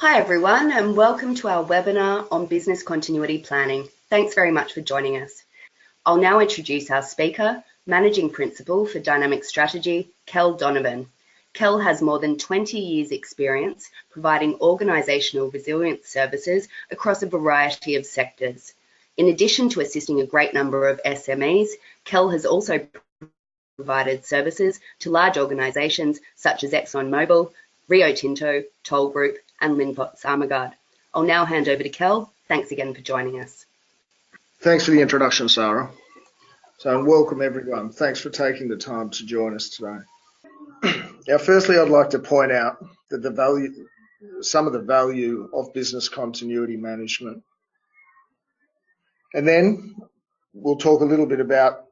Hi everyone, and welcome to our webinar on business continuity planning. Thanks very much for joining us. I'll now introduce our speaker, Managing Principal for Dynamiq Strategy, Kel Donovan. Kel has more than 20 years experience providing organisational resilience services across a variety of sectors. In addition to assisting a great number of SMEs, Kel has also provided services to large organisations such as ExxonMobil, Rio Tinto, Toll Group, and Linfox Armaguard. I'll now hand over to Kel. Thanks again for joining us. Thanks for the introduction, Sarah. And welcome everyone. Thanks for taking the time to join us today. Now, firstly, I'd like to point out that some of the value of business continuity management. And then we'll talk a little bit about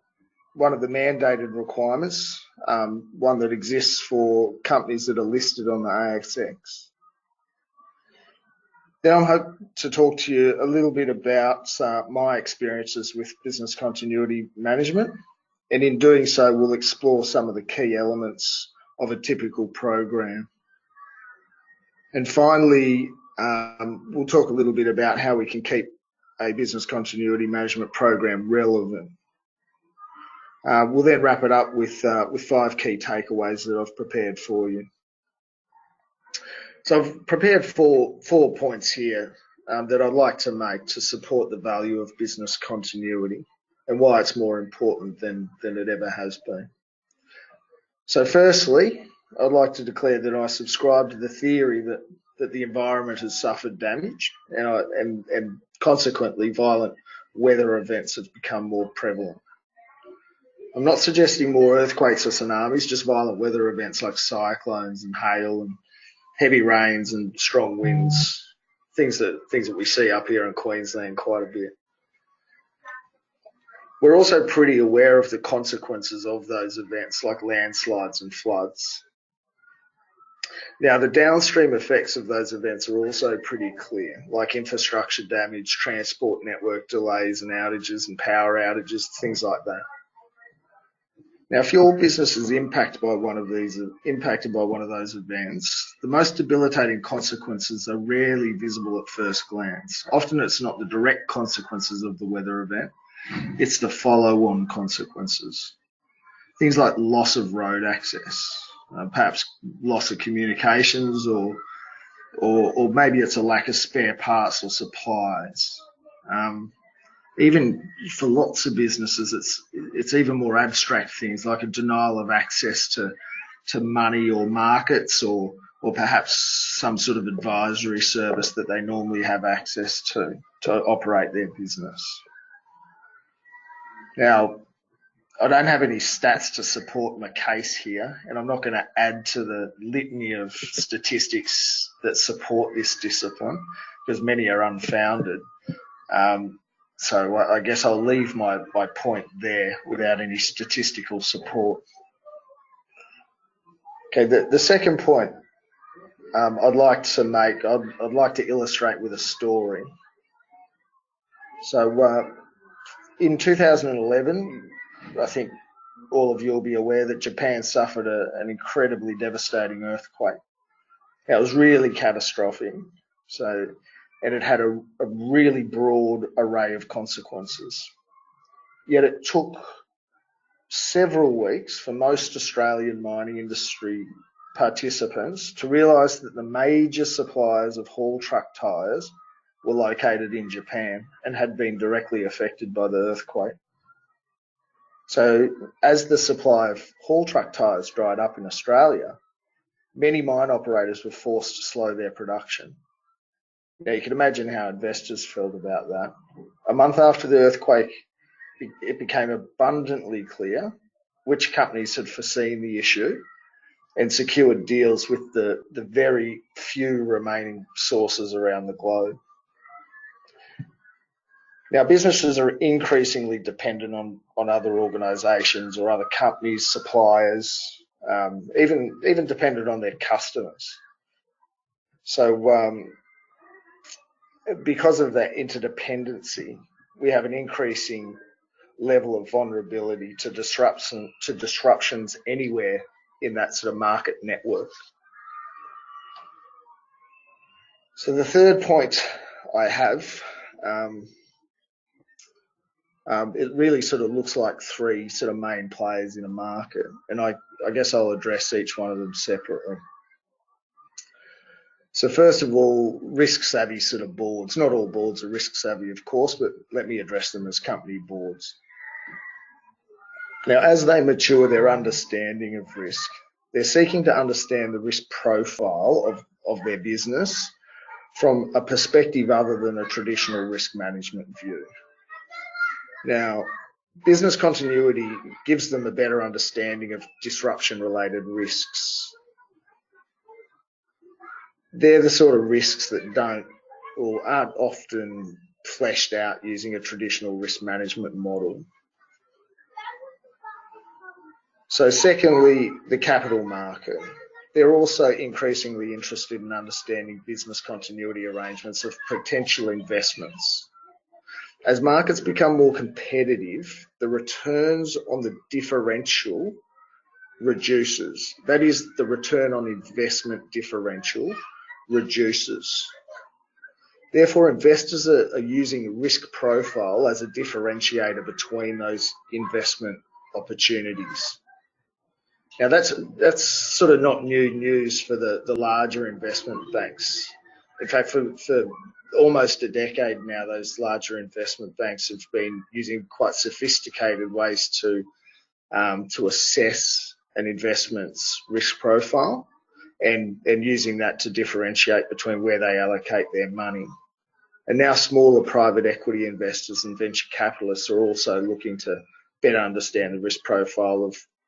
one of the mandated requirements, one that exists for companies that are listed on the ASX. Then I hope to talk to you a little bit about my experiences with business continuity management, and in doing so, we'll explore some of the key elements of a typical program. And finally, we'll talk a little bit about how we can keep a business continuity management program relevant. We'll then wrap it up with 5 key takeaways that I've prepared for you. So I've prepared four points here that I'd like to make to support the value of business continuity and why it's more important than it ever has been. So firstly, I'd like to declare that I subscribe to the theory that the environment has suffered damage and consequently violent weather events have become more prevalent. I'm not suggesting more earthquakes or tsunamis, just violent weather events like cyclones and hail and heavy rains and strong winds, things that we see up here in Queensland quite a bit. We're also pretty aware of the consequences of those events, like landslides and floods. Now, the downstream effects of those events are also pretty clear, like infrastructure damage, transport network delays and outages and power outages, things like that. Now, if your business is impacted by one of those events, the most debilitating consequences are rarely visible at first glance. Often it's not the direct consequences of the weather event, it's the follow-on consequences. Things like loss of road access, perhaps loss of communications, or maybe it's a lack of spare parts or supplies. Even for lots of businesses, it's even more abstract things like a denial of access to money or markets, or perhaps some sort of advisory service that they normally have access to operate their business. Now, I don't have any stats to support my case here, and I'm not going to add to the litany of statistics that support this discipline, because many are unfounded. So I guess I'll leave my point there without any statistical support. Okay, the second point I'd like to make, I'd like to illustrate with a story. So in 2011, I think all of you will be aware that Japan suffered an incredibly devastating earthquake. It was really catastrophic. And it had a really broad array of consequences. Yet it took several weeks for most Australian mining industry participants to realise that the major suppliers of haul truck tyres were located in Japan and had been directly affected by the earthquake. So as the supply of haul truck tyres dried up in Australia, many mine operators were forced to slow their production. Now, you can imagine how investors felt about that. A month after the earthquake, it became abundantly clear which companies had foreseen the issue and secured deals with the very few remaining sources around the globe. Now, businesses are increasingly dependent on other organisations or other companies, suppliers, even dependent on their customers. So, because of that interdependency, we have an increasing level of vulnerability to disruptions anywhere in that sort of market network. So the third point I have, it really sort of looks like three sort of main players in a market, and I guess I'll address each one of them separately. So first of all, risk savvy sort of boards. Not all boards are risk savvy, of course, but let me address them as company boards. Now, as they mature their understanding of risk, they're seeking to understand the risk profile of their business from a perspective other than a traditional risk management view. Now, business continuity gives them a better understanding of disruption-related risks. They're the sort of risks that don't or aren't often fleshed out using a traditional risk management model. So secondly, the capital market. They're also increasingly interested in understanding business continuity arrangements of potential investments. As markets become more competitive, the returns on the differential reduces. That is, the return on investment differential reduces. Therefore, investors are using risk profile as a differentiator between those investment opportunities. Now, that's sort of not new news for the larger investment banks. In fact, for almost a decade now, those larger investment banks have been using quite sophisticated ways to assess an investment's risk profile and using that to differentiate between where they allocate their money. And now smaller private equity investors and venture capitalists are also looking to better understand the risk profile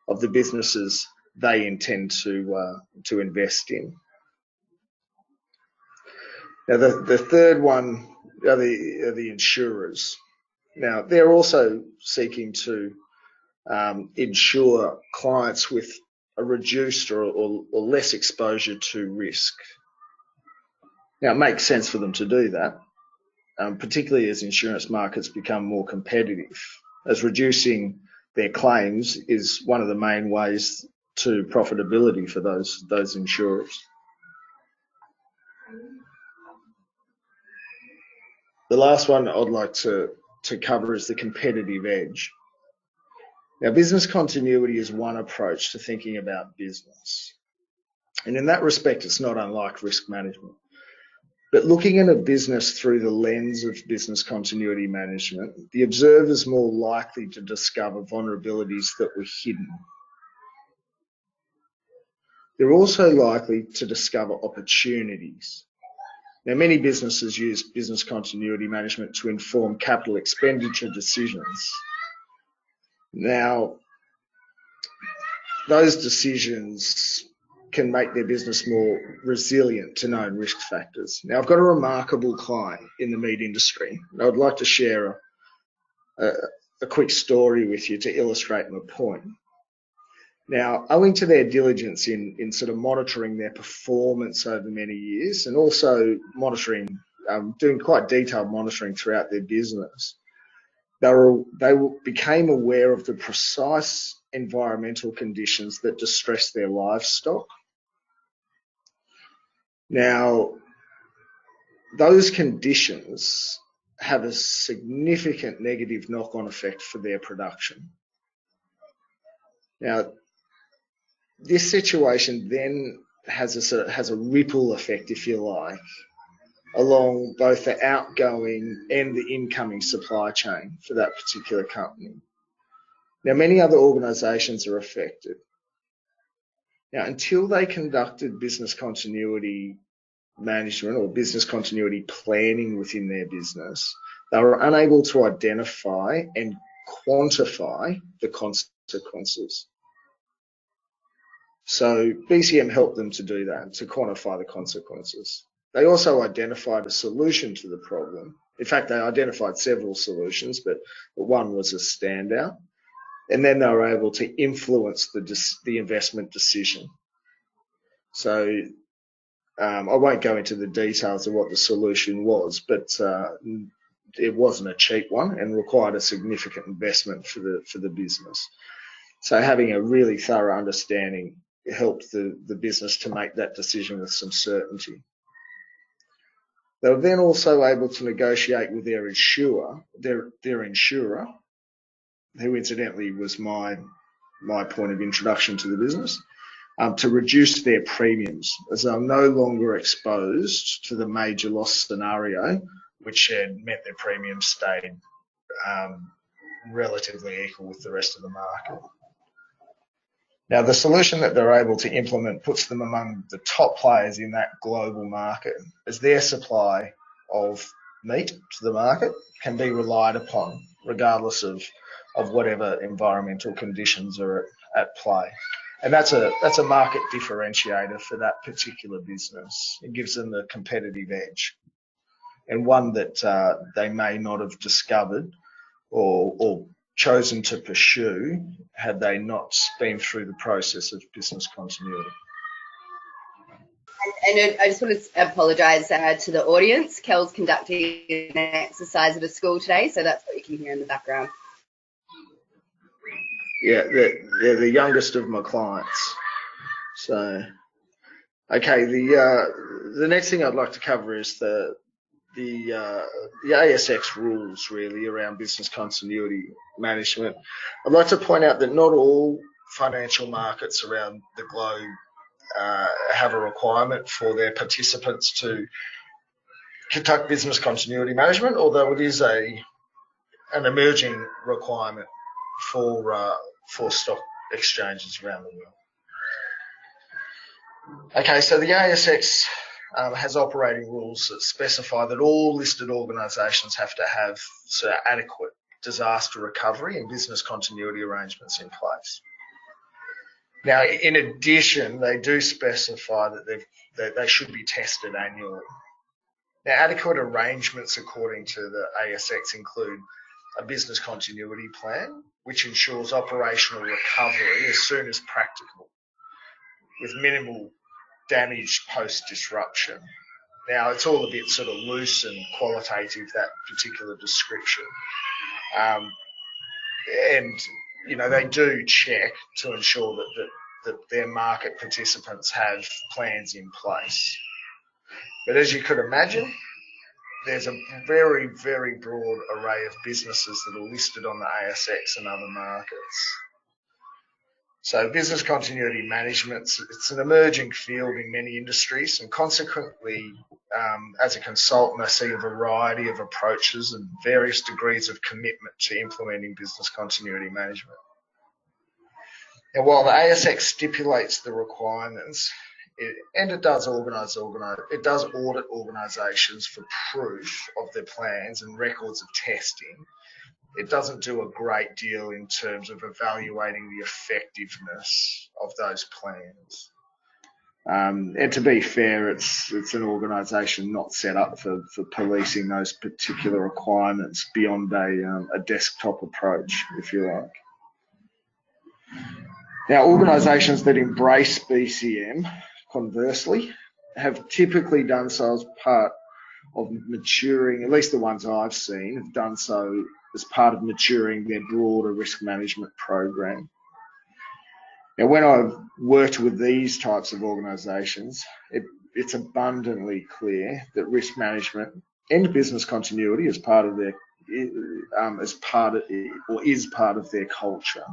of the businesses they intend to invest in. Now, the third one are the insurers. Now, they're also seeking to insure clients with a reduced or less exposure to risk. Now, it makes sense for them to do that, particularly as insurance markets become more competitive, as reducing their claims is one of the main ways to profitability for those insurers. The last one I'd like to cover is the competitive edge. Now, business continuity is one approach to thinking about business. And in that respect, it's not unlike risk management. But looking at a business through the lens of business continuity management, the observer is more likely to discover vulnerabilities that were hidden. They're also likely to discover opportunities. Now, many businesses use business continuity management to inform capital expenditure decisions. Now, those decisions can make their business more resilient to known risk factors. Now, I've got a remarkable client in the meat industry, and I'd like to share a quick story with you to illustrate my point. Now, owing to their diligence in sort of monitoring their performance over many years and also monitoring, doing quite detailed monitoring throughout their business, they became aware of the precise environmental conditions that distress their livestock. Now, those conditions have a significant negative knock-on effect for their production. Now, this situation then has a ripple effect, if you like, along both the outgoing and the incoming supply chain for that particular company. Now, many other organisations are affected. Now, until they conducted business continuity management or business continuity planning within their business, they were unable to identify and quantify the consequences. So BCM helped them to do that, to quantify the consequences. They also identified a solution to the problem. In fact, they identified several solutions, but one was a standout. And then they were able to influence the investment decision. So I won't go into the details of what the solution was, but it wasn't a cheap one and required a significant investment for the business. So having a really thorough understanding helped the business to make that decision with some certainty. They were then also able to negotiate with their insurer, who incidentally was my point of introduction to the business, to reduce their premiums, as they were no longer exposed to the major loss scenario, which had meant their premiums stayed relatively equal with the rest of the market. Now, the solution that they're able to implement puts them among the top players in that global market, as their supply of meat to the market can be relied upon, regardless of whatever environmental conditions are at play. And that's a market differentiator for that particular business. It gives them a competitive edge, and one that they may not have discovered or chosen to pursue had they not been through the process of business continuity. And I just want to apologise to the audience. Kel's conducting an exercise at a school today, so that's what you can hear in the background. Yeah, they're the youngest of my clients. So, okay, the next thing I'd like to cover is the ASX rules really around business continuity management. I'd like to point out that not all financial markets around the globe have a requirement for their participants to conduct business continuity management, although it is an emerging requirement for stock exchanges around the world. Okay, so the ASX has operating rules that specify that all listed organisations have to have adequate disaster recovery and business continuity arrangements in place. Now, in addition, they do specify that they should be tested annually. Now, adequate arrangements according to the ASX include a business continuity plan, which ensures operational recovery as soon as practical, with minimal damage post-disruption. Now, it's all a bit sort of loose and qualitative, that particular description. And, you know, they do check to ensure that their market participants have plans in place. But as you could imagine, there's a very, very broad array of businesses that are listed on the ASX and other markets. So business continuity management, it's an emerging field in many industries, and consequently, as a consultant, I see a variety of approaches and various degrees of commitment to implementing business continuity management. And while the ASX stipulates the requirements, it does audit organisations for proof of their plans and records of testing. It doesn't do a great deal in terms of evaluating the effectiveness of those plans. And to be fair, it's an organisation not set up for policing those particular requirements beyond a desktop approach, if you like. Now, organisations that embrace BCM, conversely, have typically done so as part of maturing, at least the ones I've seen, have done so as part of maturing their broader risk management program. Now, when I've worked with these types of organisations, it's abundantly clear that risk management and business continuity is part of their culture.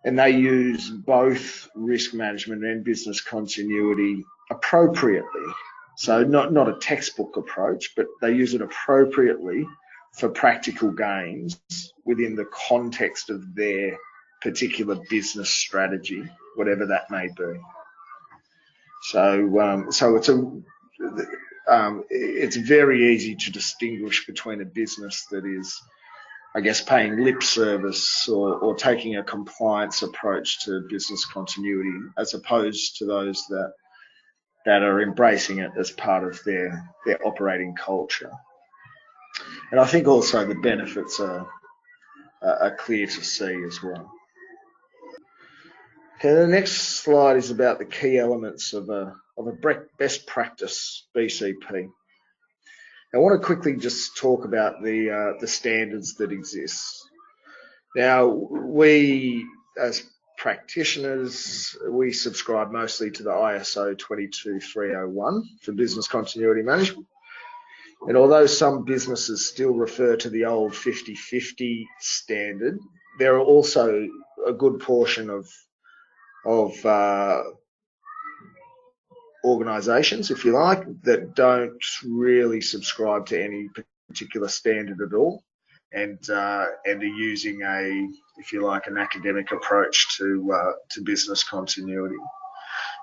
And they use both risk management and business continuity appropriately. So not a textbook approach, but they use it appropriately for practical gains within the context of their particular business strategy, whatever that may be. So it's very easy to distinguish between a business that is, I guess, paying lip service or taking a compliance approach to business continuity, as opposed to those that are embracing it as part of their operating culture. And I think also the benefits are clear to see as well. Okay, the next slide is about the key elements of a best practice BCP. I want to quickly just talk about the standards that exist. Now, we as practitioners, we subscribe mostly to the ISO 22301 for business continuity management. And although some businesses still refer to the old 50/50 standard, there are also a good portion of organisations, if you like, that don't really subscribe to any particular standard at all, and are using if you like, an academic approach to business continuity.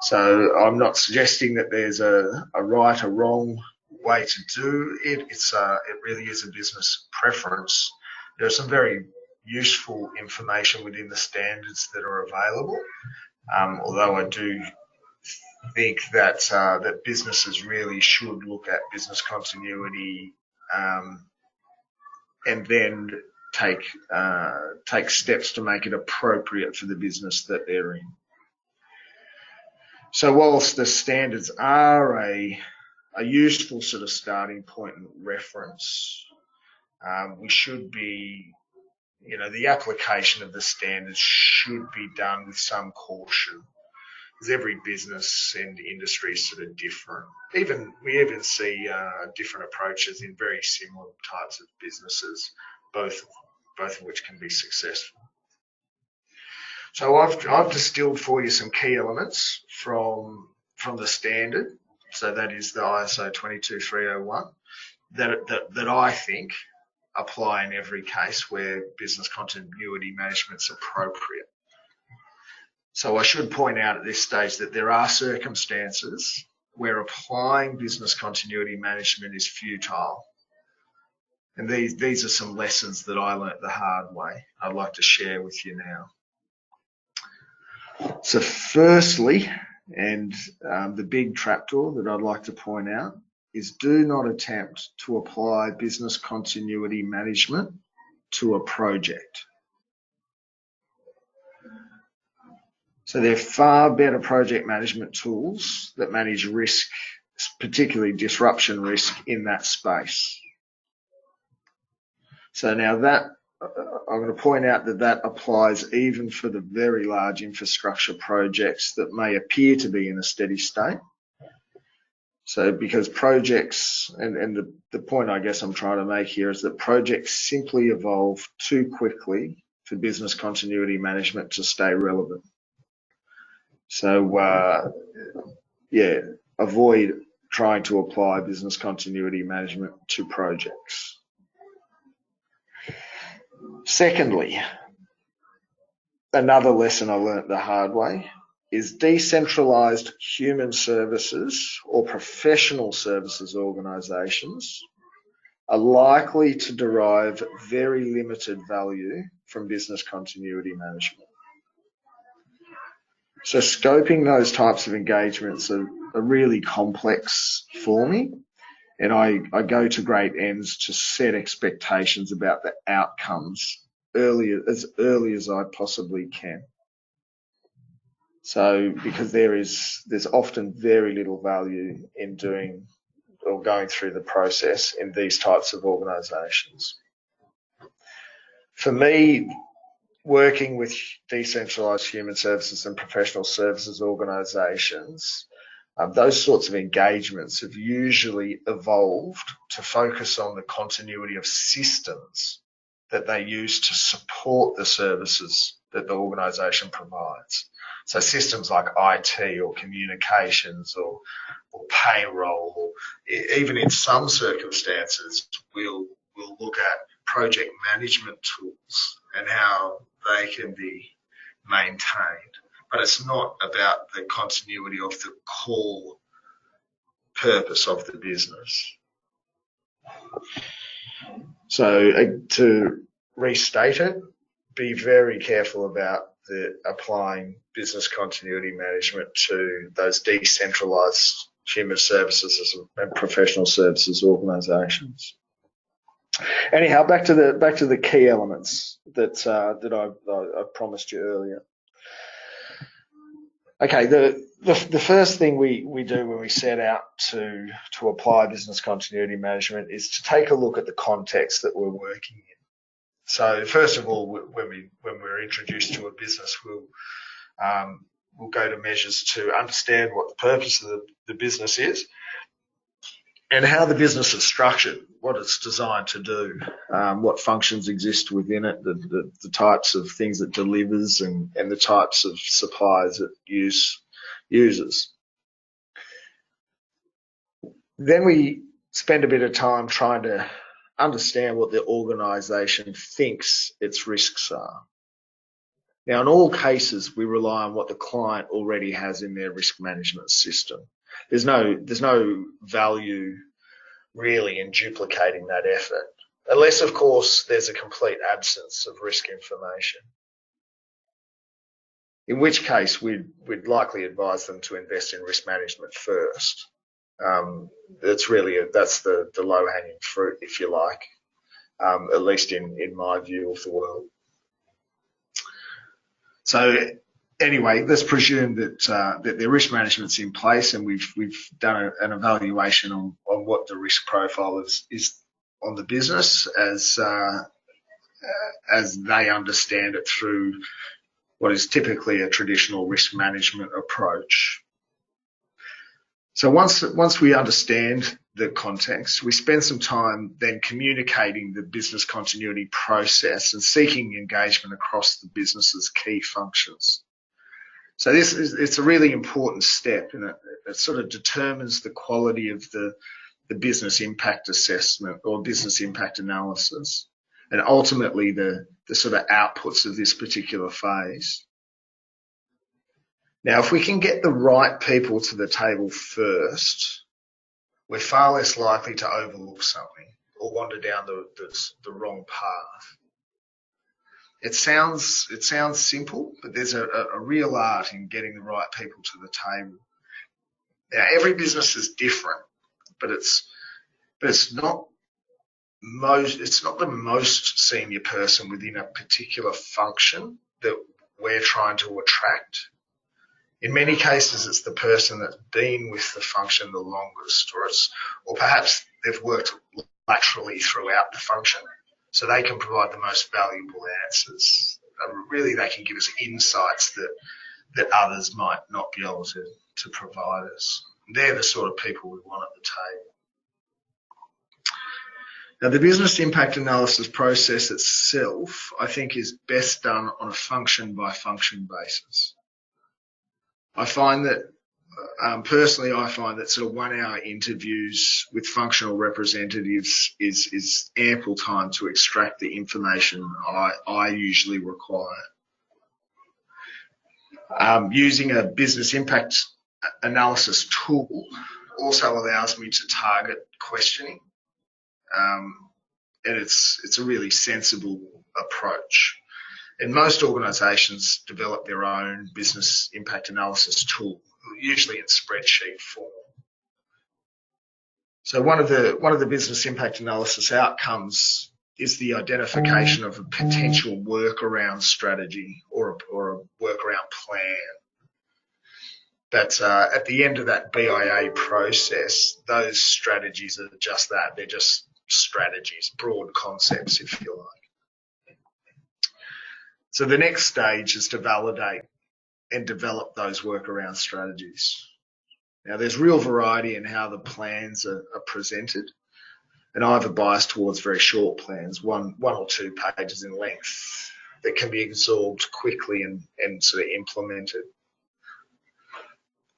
So I'm not suggesting that there's a right or wrong way to do it. It really is a business preference. There's some very useful information within the standards that are available, although I do think that that businesses really should look at business continuity and then take steps to make it appropriate for the business that they're in. So whilst the standards are a useful sort of starting point and reference, we should be, the application of the standards should be done with some caution, because every business and industry is sort of different. We even see different approaches in very similar types of businesses, both of which can be successful. So I've distilled for you some key elements from the standard. So that is the ISO 22301 that I think apply in every case where business continuity management is appropriate. So I should point out at this stage that there are circumstances where applying business continuity management is futile. And these are some lessons that I learnt the hard way I'd like to share with you now. So firstly, and the big trapdoor that I'd like to point out, is do not attempt to apply business continuity management to a project. So there are far better project management tools that manage risk, particularly disruption risk in that space. So now that I'm going to point out that applies even for the very large infrastructure projects that may appear to be in a steady state. So because projects, and the point I guess I'm trying to make here is that projects simply evolve too quickly for business continuity management to stay relevant. So avoid trying to apply business continuity management to projects. Secondly, another lesson I learnt the hard way is decentralized human services or professional services organizations are likely to derive very limited value from business continuity management. So scoping those types of engagements are really complex for me, and I go to great ends to set expectations about the outcomes as early as I possibly can. So because there's often very little value in doing or going through the process in these types of organisations. For me, working with decentralised human services and professional services organisations, those sorts of engagements have usually evolved to focus on the continuity of systems that they use to support the services that the organisation provides. So systems like IT or communications or payroll, or even in some circumstances, we'll look at project management tools and how they can be maintained. But it's not about the continuity of the core purpose of the business. So to restate it, be very careful about applying business continuity management to those decentralised human services and professional services organisations. Anyhow, back to the key elements that I promised you earlier. Okay, the first thing we do when we set out to apply business continuity management is to take a look at the context that we're working in. So first of all, when we're introduced to a business, We'll go to measures to understand what the purpose of the business is and how the business is structured, what it's designed to do, what functions exist within it, the types of things it delivers, and the types of suppliers it uses. Then we spend a bit of time trying to understand what the organisation thinks its risks are. Now, in all cases, we rely on what the client already has in their risk management system. There's no value really in duplicating that effort, unless, of course, there's a complete absence of risk information, in which case we'd likely advise them to invest in risk management first. That's the low-hanging fruit, if you like, at least in my view of the world. So anyway, let's presume that the risk management's in place, and we've done an evaluation on what the risk profile is on the business as they understand it through what is typically a traditional risk management approach. So once we understand the context, we spend some time then communicating the business continuity process and seeking engagement across the business's key functions. So it's a really important step, and it sort of determines the quality of the business impact assessment or business impact analysis, and ultimately the sort of outputs of this particular phase. Now, if we can get the right people to the table first, we're far less likely to overlook something or wander down the wrong path. It sounds simple, but there's a real art in getting the right people to the table. Now, every business is different, but it's not the most senior person within a particular function that we're trying to attract. In many cases, it's the person that's been with the function the longest, or perhaps they've worked laterally throughout the function, so they can provide the most valuable answers. Really, they can give us insights that others might not be able to provide us. They're the sort of people we want at the table. Now, the business impact analysis process itself, I think, is best done on a function-by-function basis. I find that, personally, sort of 1 hour interviews with functional representatives is ample time to extract the information I usually require. Using a business impact analysis tool also allows me to target questioning, and it's a really sensible approach. And most organisations develop their own business impact analysis tool, usually in spreadsheet form. So one of the business impact analysis outcomes is the identification of a potential workaround strategy or a workaround plan. But at the end of that BIA process, those strategies are just that. They're just strategies, broad concepts, if you like. So the next stage is to validate and develop those workaround strategies. Now, there's real variety in how the plans are presented, and I have a bias towards very short plans, one or 2 pages in length, that can be absorbed quickly and sort of implemented.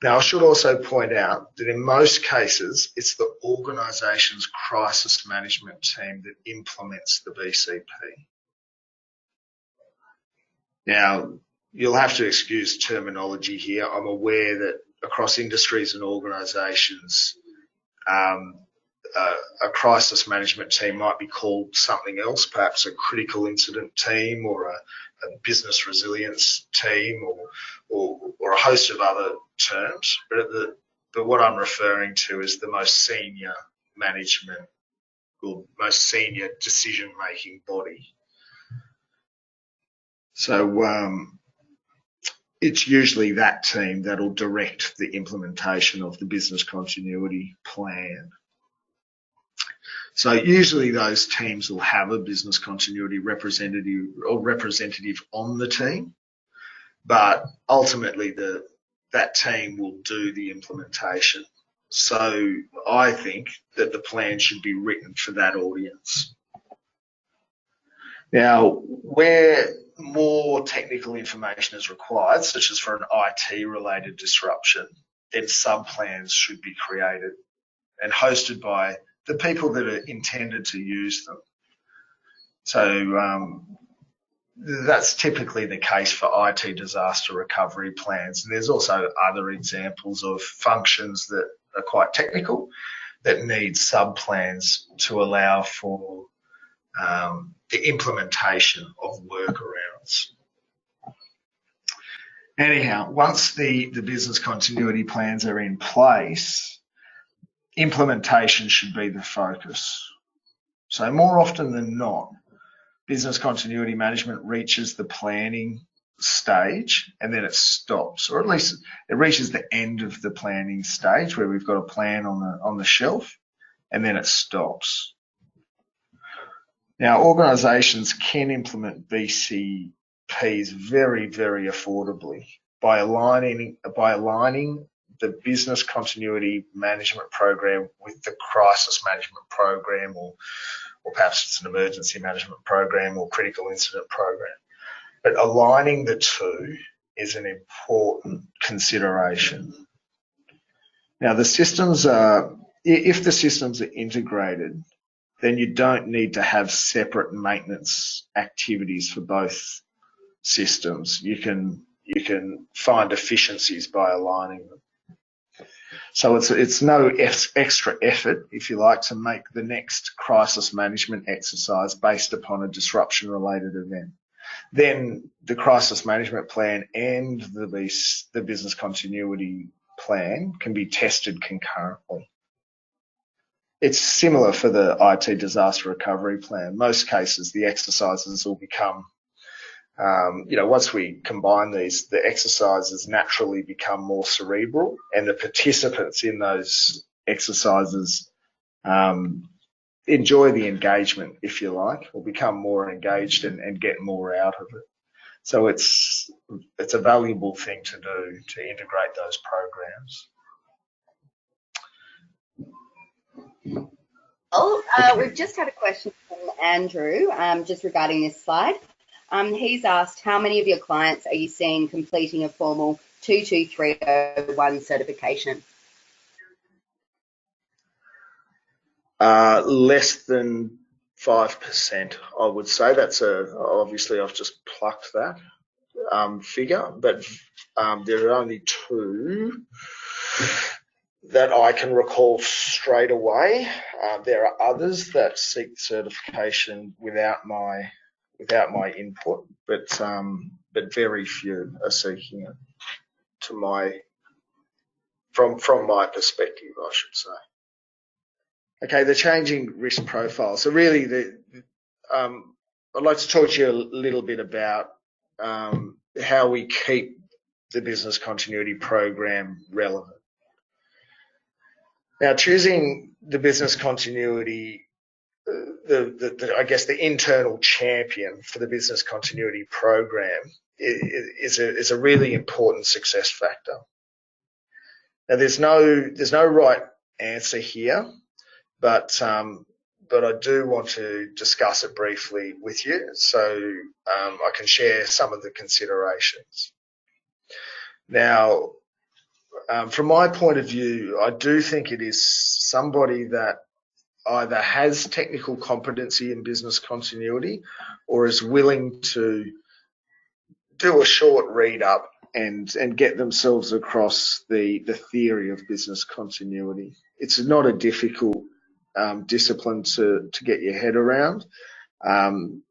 Now, I should also point out that in most cases, it's the organisation's crisis management team that implements the BCP. Now, you'll have to excuse terminology here. I'm aware that across industries and organisations, a crisis management team might be called something else, perhaps a critical incident team or a business resilience team or a host of other terms. But what I'm referring to is the most senior management or most senior decision-making body. So it's usually that team that'll direct the implementation of the business continuity plan. So usually those teams will have a business continuity representative on the team. but ultimately that team will do the implementation. So I think that the plan should be written for that audience. Now, where more technical information is required, such as for an IT-related disruption, then sub-plans should be created and hosted by the people that are intended to use them. So that's typically the case for IT disaster recovery plans. And there's also other examples of functions that are quite technical that need sub-plans to allow for the implementation of workarounds. Anyhow, once the business continuity plans are in place, implementation should be the focus. So more often than not, business continuity management reaches the planning stage and then it stops, or at least it reaches the end of the planning stage where we've got a plan on the shelf, and then it stops. Now, organisations can implement BCPs very, very affordably by aligning the business continuity management program with the crisis management program, or perhaps it's an emergency management program or critical incident program. But aligning the two is an important consideration. Now, if the systems are integrated, then you don't need to have separate maintenance activities for both systems. You can find efficiencies by aligning them. So it's no extra effort, if you like, to make the next crisis management exercise based upon a disruption-related event. Then the crisis management plan and the business continuity plan can be tested concurrently. It's similar for the IT disaster recovery plan. Most cases, the exercises will become, once we combine these, the exercises naturally become more cerebral, and the participants in those exercises enjoy the engagement, if you like, or become more engaged and get more out of it. So it's a valuable thing to do to integrate those programs. We've just had a question from Andrew just regarding this slide. He's asked, how many of your clients are you seeing completing a formal 22301 certification? Less than 5%, I would say. Obviously I've just plucked that figure, but there are only two that I can recall straight away. There are others that seek certification without my input, but very few are seeking it. From my perspective, I should say. Okay, the changing risk profile. So really, I'd like to talk to you a little bit about how we keep the business continuity program relevant. Now, choosing the business continuity, I guess the internal champion for the business continuity program is a really important success factor. Now, there's no right answer here, but I do want to discuss it briefly with you, so I can share some of the considerations. Now, from my point of view, I do think it is somebody that either has technical competency in business continuity or is willing to do a short read up and get themselves across the theory of business continuity. It's not a difficult discipline to get your head around, and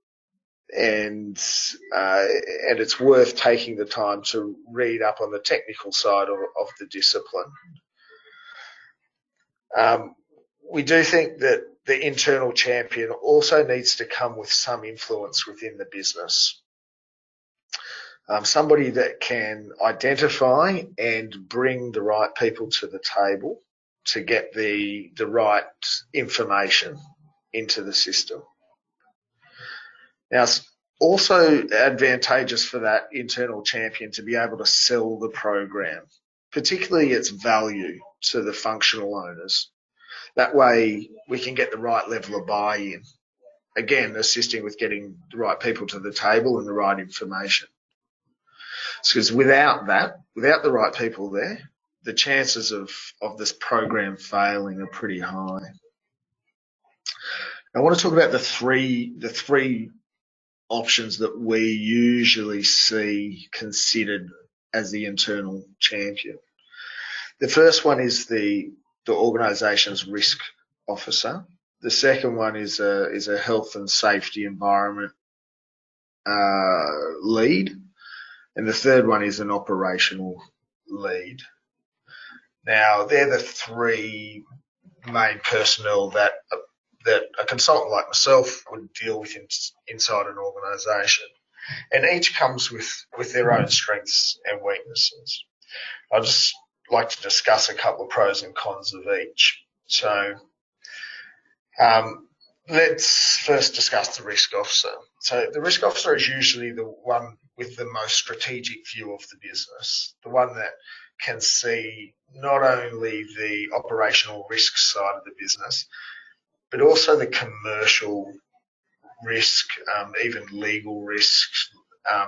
it's worth taking the time to read up on the technical side of the discipline. We do think that the internal champion also needs to come with some influence within the business. Somebody that can identify and bring the right people to the table to get the right information into the system. Now, Also advantageous for that internal champion to be able to sell the program, particularly its value to the functional owners. That way we can get the right level of buy-in. Again, assisting with getting the right people to the table and the right information. Because without the right people there, the chances of this program failing are pretty high. I want to talk about the three options that we usually see considered as the internal champion. The first one is the organisation's risk officer. The second one is a health and safety environment lead, and the third one is an operational lead. Now, they're the three main personnel that a consultant like myself would deal with inside an organisation, and each comes with their own strengths and weaknesses. I'd just like to discuss a couple of pros and cons of each. So let's first discuss the risk officer. So the risk officer is usually the one with the most strategic view of the business, the one that can see not only the operational risk side of the business, but also the commercial risk, even legal risks,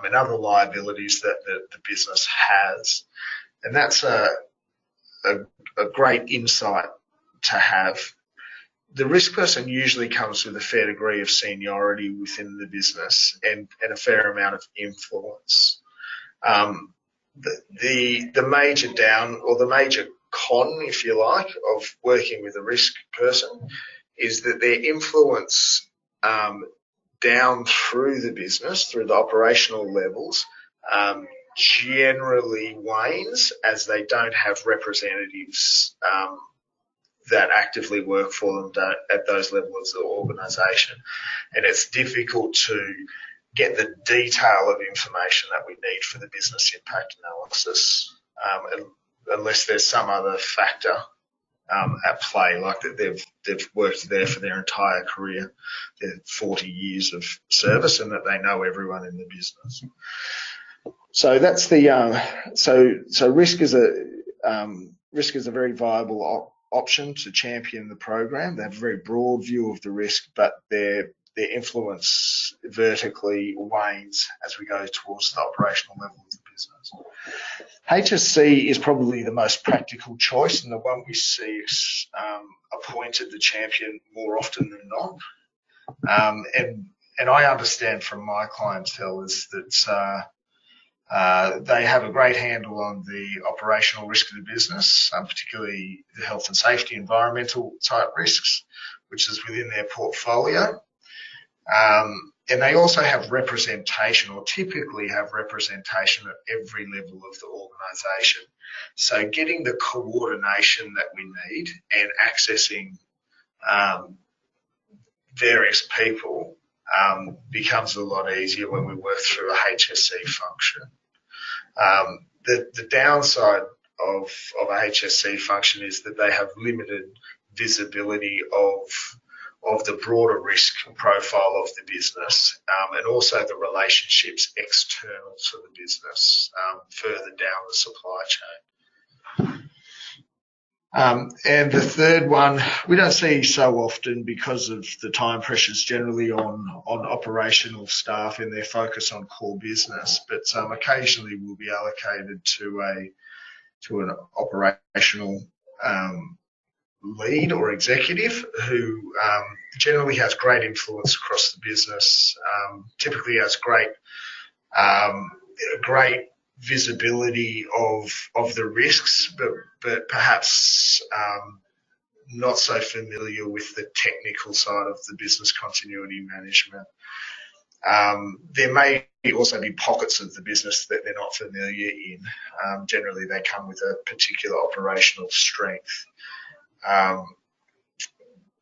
and other liabilities that the business has. And that's a great insight to have. The risk person usually comes with a fair degree of seniority within the business and a fair amount of influence. The major the major con, if you like, of working with a risk person is that their influence down through the business, through the operational levels, generally wanes as they don't have representatives that actively work for them at those levels of the organisation. And it's difficult to get the detail of information that we need for the business impact analysis, unless there's some other factor at play, like that they've worked there for their entire career, their 40 years of service, and that they know everyone in the business. So that's the so risk is a very viable option to champion the program. They have a very broad view of the risk, but their influence vertically wanes as we go towards the operational level of the business. HSC is probably the most practical choice and the one we see appointed the champion more often than not. And I understand from my clientele is that they have a great handle on the operational risk of the business, particularly the health and safety, environmental type risks, which is within their portfolio. And they also have representation, or typically have representation at every level of the organisation. So getting the coordination that we need and accessing various people becomes a lot easier when we work through a HSC function. The downside of a HSC function is that they have limited visibility of the broader risk profile of the business, and also the relationships external to the business, further down the supply chain. And the third one we don't see so often because of the time pressures generally on operational staff and their focus on core business, but occasionally will be allocated to an operational lead or executive who generally has great influence across the business, typically has great visibility of the risks, but perhaps not so familiar with the technical side of the business continuity management. There may also be pockets of the business that they're not familiar in. Generally, they come with a particular operational strength.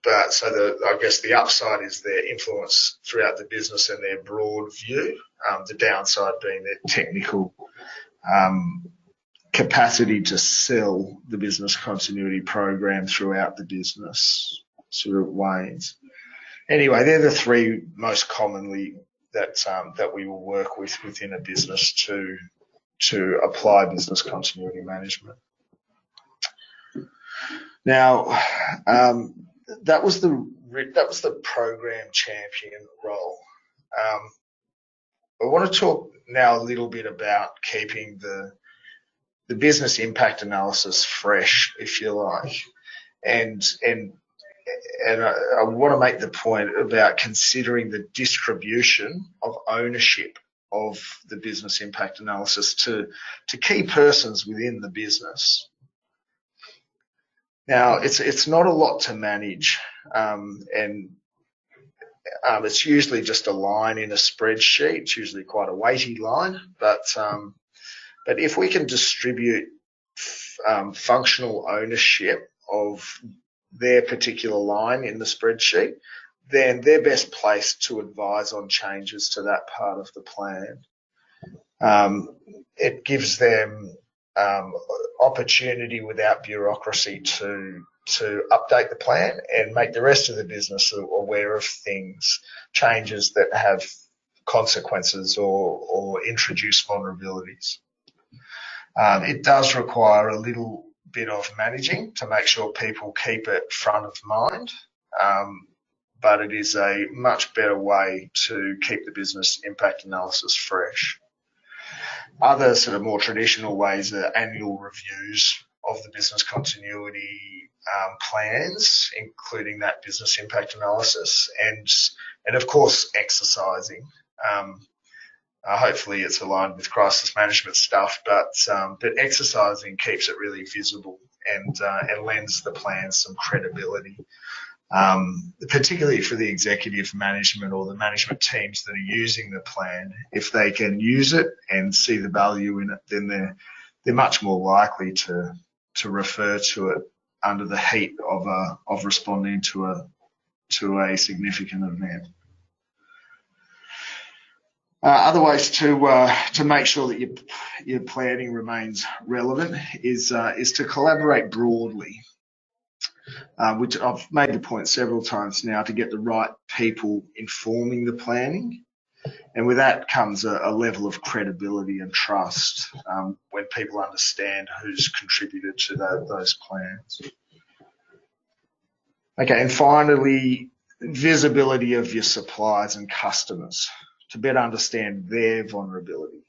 But so I guess the upside is their influence throughout the business and their broad view. The downside being their technical capacity to sell the business continuity program throughout the business sort of wanes. Anyway, they're the three most commonly that we will work with within a business to apply business continuity management. Now, that was the program champion role. I want to talk now a little bit about keeping the business impact analysis fresh, if you like, and I want to make the point about considering the distribution of ownership of the business impact analysis to key persons within the business. Now, it's not a lot to manage, and it's usually just a line in a spreadsheet. It's usually quite a weighty line, but if we can distribute functional ownership of their particular line in the spreadsheet, then they're best placed to advise on changes to that part of the plan. It gives them opportunity without bureaucracy to update the plan and make the rest of the business aware of changes that have consequences or introduce vulnerabilities. It does require a little bit of managing to make sure people keep it front of mind, but it is a much better way to keep the business impact analysis fresh. Other sort of more traditional ways are annual reviews of the business continuity plans, including that business impact analysis, and of course exercising. Hopefully it's aligned with crisis management stuff, but exercising keeps it really visible and lends the plan some credibility, particularly for the executive management or the management teams that are using the plan. If they can use it and see the value in it, then they're much more likely to refer to it under the heat of responding to a significant event. Other ways to make sure that your planning remains relevant is to collaborate broadly, which I've made the point several times now, to get the right people informing the planning, and with that comes a level of credibility and trust when people understand who's contributed to those plans. Okay, and finally, visibility of your suppliers and customers to better understand their vulnerability.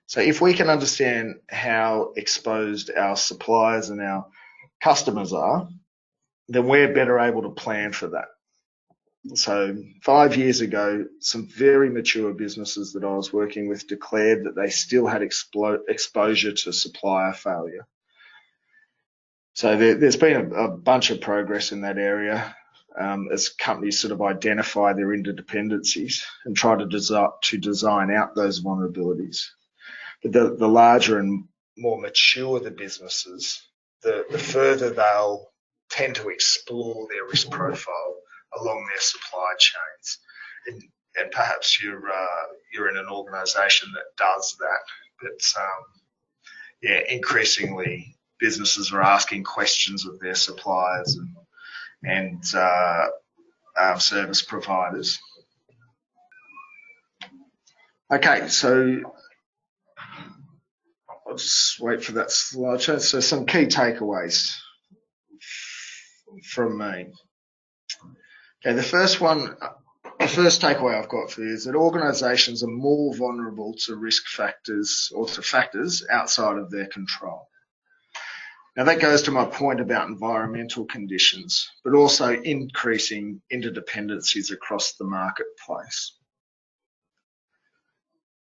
So if we can understand how exposed our suppliers and our customers are, then we're better able to plan for that. So 5 years ago, some very mature businesses that I was working with declared that they still had exposure to supplier failure. So there's been a bunch of progress in that area as companies sort of identify their interdependencies and try to design out those vulnerabilities. But the larger and more mature the businesses, the further they'll tend to explore their risk profile along their supply chains. And perhaps you're in an organisation that does that. But increasingly businesses are asking questions of their suppliers and service providers. Okay, so I'll just wait for that slideshow. So some key takeaways from me. Okay, the first takeaway I've got for you is that organisations are more vulnerable to risk factors or to factors outside of their control. Now that goes to my point about environmental conditions, but also increasing interdependencies across the marketplace.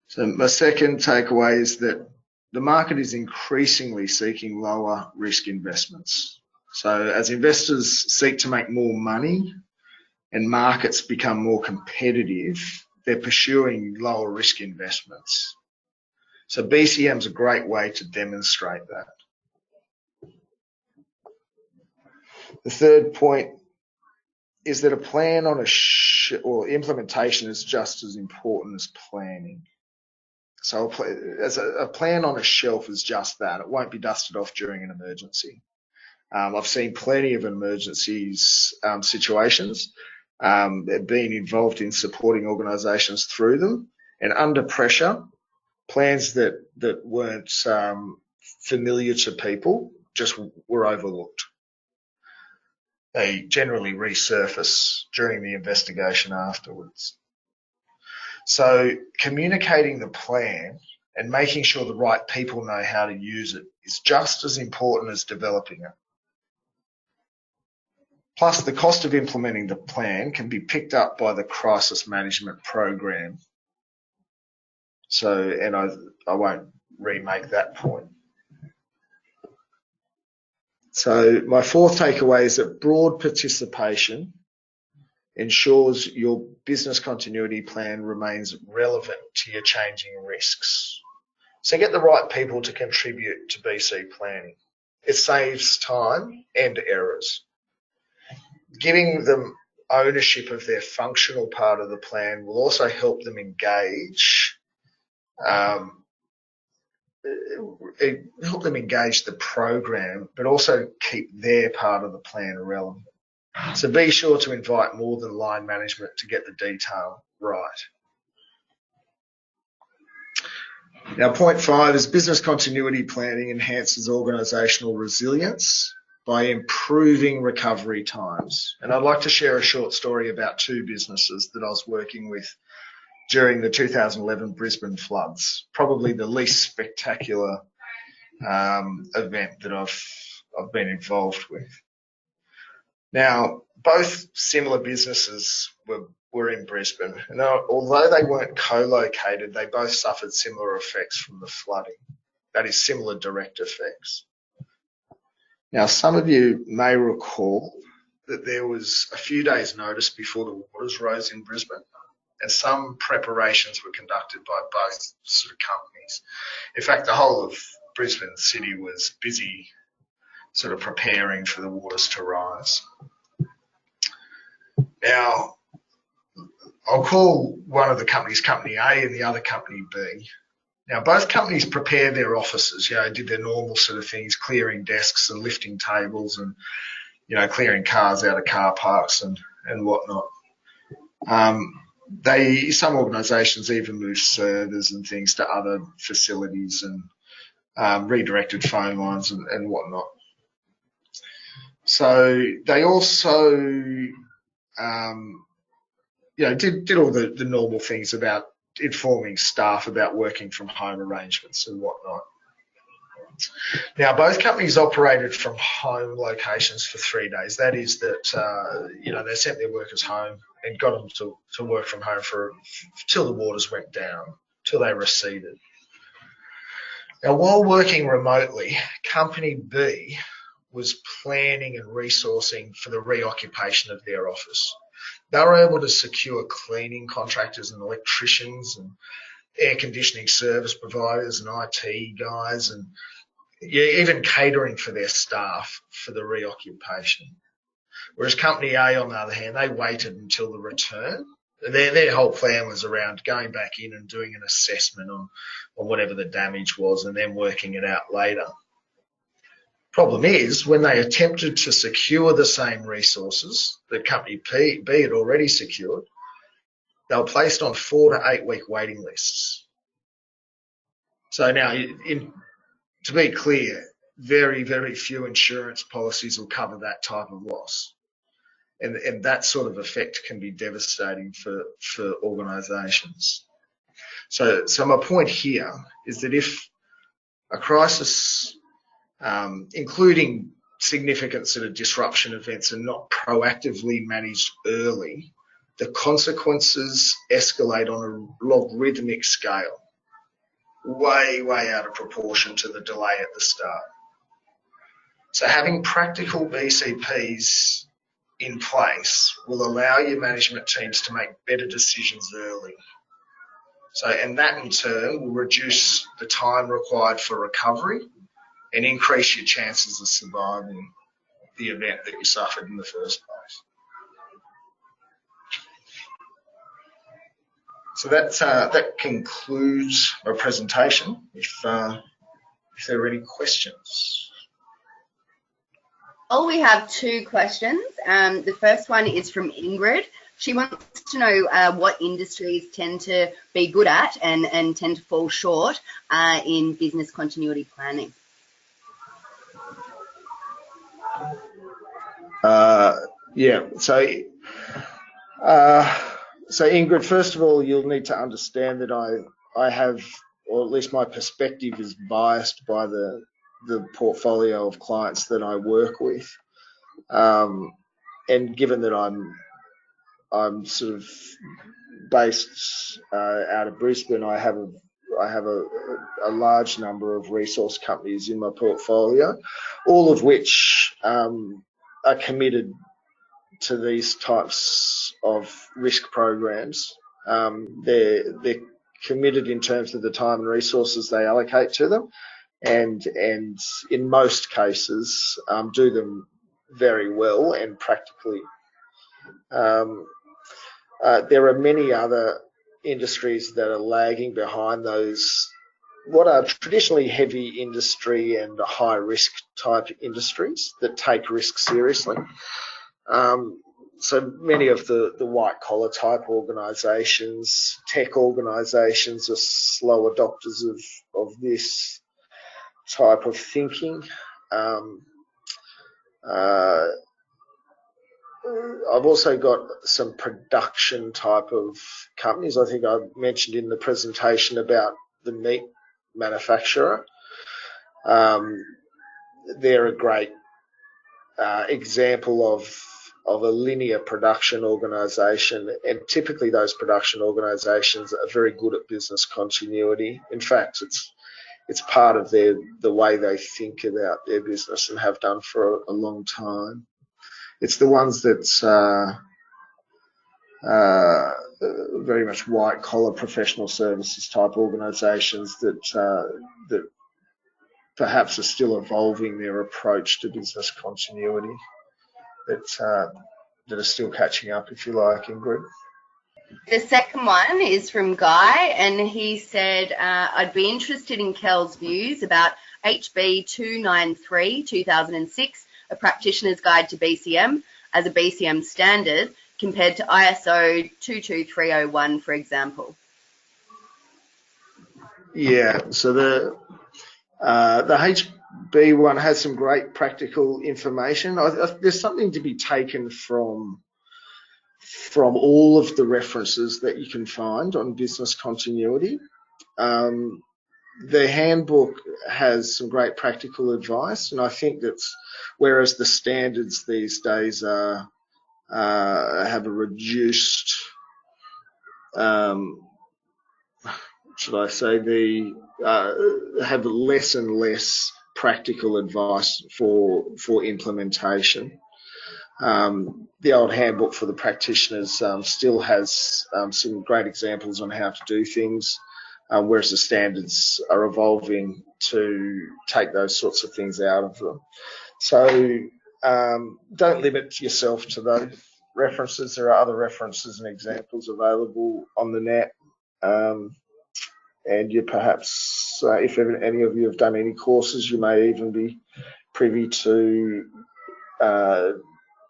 So my second takeaway is that the market is increasingly seeking lower risk investments. So as investors seek to make more money and markets become more competitive, they're pursuing lower risk investments. So BCM is a great way to demonstrate that. The third point is that a plan on or implementation is just as important as planning. So a plan on a shelf is just that. It won't be dusted off during an emergency. I've seen plenty of emergencies situations being involved in supporting organisations through them, and under pressure, plans that weren't familiar to people just were overlooked. They generally resurface during the investigation afterwards. So communicating the plan and making sure the right people know how to use it is just as important as developing it. Plus, the cost of implementing the plan can be picked up by the crisis management program. So, and I won't remake that point. So my fourth takeaway is that broad participation ensures your business continuity plan remains relevant to your changing risks. So get the right people to contribute to BC planning. It saves time and errors. Giving them ownership of their functional part of the plan will also help them engage the program, but also keep their part of the plan relevant. So be sure to invite more than line management to get the detail right. Now, point 5 is business continuity planning enhances organisational resilience by improving recovery times. And I'd like to share a short story about 2 businesses that I was working with during the 2011 Brisbane floods, probably the least spectacular event that I've been involved with. Now, both similar businesses were in Brisbane, and although they weren't co-located, they both suffered similar effects from the flooding. That is, similar direct effects. Now, some of you may recall that there was a few days' notice before the waters rose in Brisbane, and some preparations were conducted by both sort of companies. In fact, the whole of Brisbane City was busy sort of preparing for the waters to rise. Now, I'll call one of the companies Company A and the other Company B. Now, both companies prepared their offices, did their normal sort of things, clearing desks and lifting tables and, clearing cars out of car parks and whatnot. Some organisations even moved servers and things to other facilities and redirected phone lines and whatnot. So they also, did all the normal things about informing staff about working from home arrangements and whatnot. Now, both companies operated from home locations for 3 days. That is that, they sent their workers home and got them to work from home till the waters went down, till they receded. Now, while working remotely, Company B was planning and resourcing for the reoccupation of their office. They were able to secure cleaning contractors and electricians and air conditioning service providers and IT guys and even catering for their staff for the reoccupation. Whereas Company A, on the other hand, they waited until the return. Their whole plan was around going back in and doing an assessment on whatever the damage was and then working it out later. Problem is, when they attempted to secure the same resources that Company B had already secured, they were placed on 4 to 8 week waiting lists. So now, to be clear, very, very few insurance policies will cover that type of loss. And that sort of effect can be devastating for organisations. So my point here is that if a crisis, including significant sort of disruption events, are not proactively managed early, the consequences escalate on a logarithmic scale, way, way out of proportion to the delay at the start. So having practical BCPs in place will allow your management teams to make better decisions early. And that in turn will reduce the time required for recovery and increase your chances of surviving the event that you suffered in the first place. So that concludes our presentation. If there are any questions. Oh, we have 2 questions. The first one is from Ingrid. She wants to know what industries tend to be good at and tend to fall short in business continuity planning. Yeah, so Ingrid, first of all, you'll need to understand that I have, or at least my perspective is biased by the portfolio of clients that I work with. And given that I'm sort of based out of Brisbane, I have a large number of resource companies in my portfolio, all of which are committed to these types of risk programs. They're committed in terms of the time and resources they allocate to them, and in most cases do them very well and practically. There are many other industries that are lagging behind those, what are traditionally heavy industry and high risk type industries that take risk seriously. So many of the white collar type organisations, tech organisations are slow adopters of this type of thinking. I've also got some production type of companies. I think I mentioned in the presentation about the meat manufacturer. They're a great example of a linear production organisation, and typically those production organisations are very good at business continuity. In fact, it's part of the way they think about their business and have done for a long time. It's the ones that's very much white collar professional services type organisations that perhaps are still evolving their approach to business continuity, that are still catching up, if you like, Ingrid. The second one is from Guy, and he said, I'd be interested in Kel's views about HB 293 2006, a practitioner's guide to BCM as a BCM standard, compared to ISO 22301, for example. Yeah, so the HB one has some great practical information. There's something to be taken from all of the references that you can find on business continuity. The handbook has some great practical advice, and I think that's, whereas the standards these days have a reduced, should I say, have less and less practical advice for implementation. The old handbook for the practitioners still has some great examples on how to do things, whereas the standards are evolving to take those sorts of things out of them. So don't limit yourself to those references. There are other references and examples available on the net. And you perhaps, if any of you have done any courses, you may even be privy to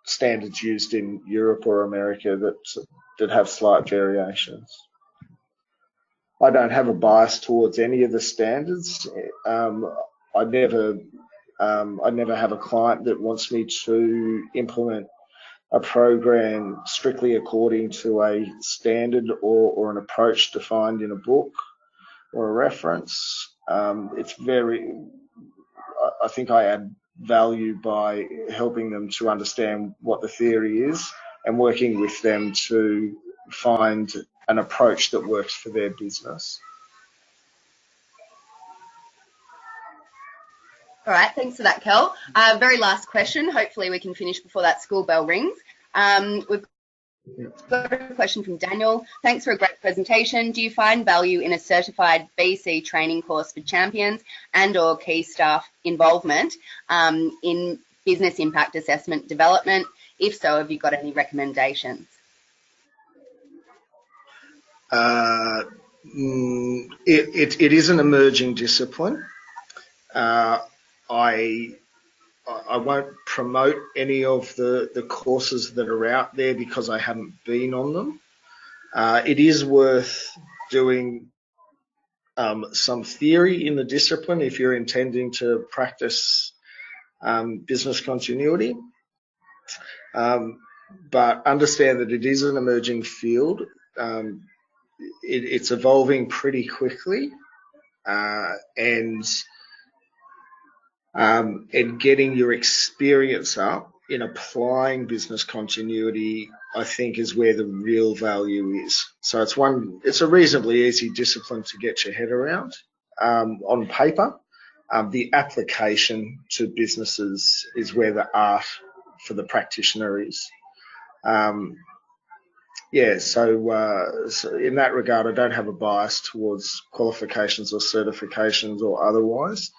standards used in Europe or America that have slight variations. I don't have a bias towards any of the standards. I never have a client that wants me to implement a program strictly according to a standard or an approach defined in a book or a reference. I think I add value by helping them to understand what the theory is and working with them to find an approach that works for their business. All right, thanks for that, Kel. Very last question. Hopefully we can finish before that school bell rings. We've got a question from Daniel. Thanks for a great presentation. Do you find value in a certified BC training course for champions and/or key staff involvement in business impact assessment development? If so, have you got any recommendations? It is an emerging discipline. I I won't promote any of the courses that are out there because I haven't been on them. It is worth doing some theory in the discipline if you're intending to practice business continuity. But understand that it is an emerging field. It's evolving pretty quickly, and getting your experience up in applying business continuity, I think, is where the real value is. So it's a reasonably easy discipline to get your head around on paper. The application to businesses is where the art for the practitioner is. So in that regard, I don't have a bias towards qualifications or certifications or otherwise.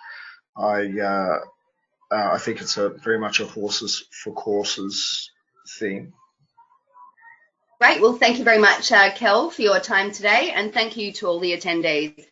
I think it's very much a horses for courses thing. Great. Well, thank you very much, Kel, for your time today, and thank you to all the attendees.